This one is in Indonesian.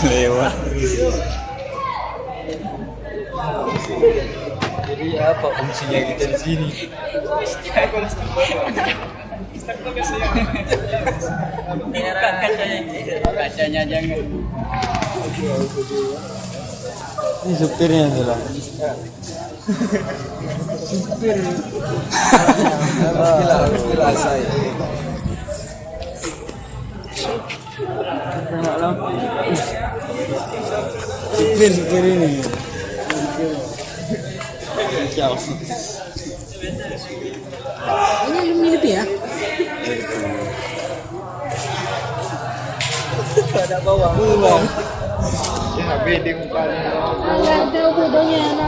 Lewat. Jadi apa fungsinya kita di sini? Kacanya jangan. Ini supirnya adalah. Supir. Harus saya. Supir ini. Ini ilmu gitu ya? Ada bawang. Ada bedanya.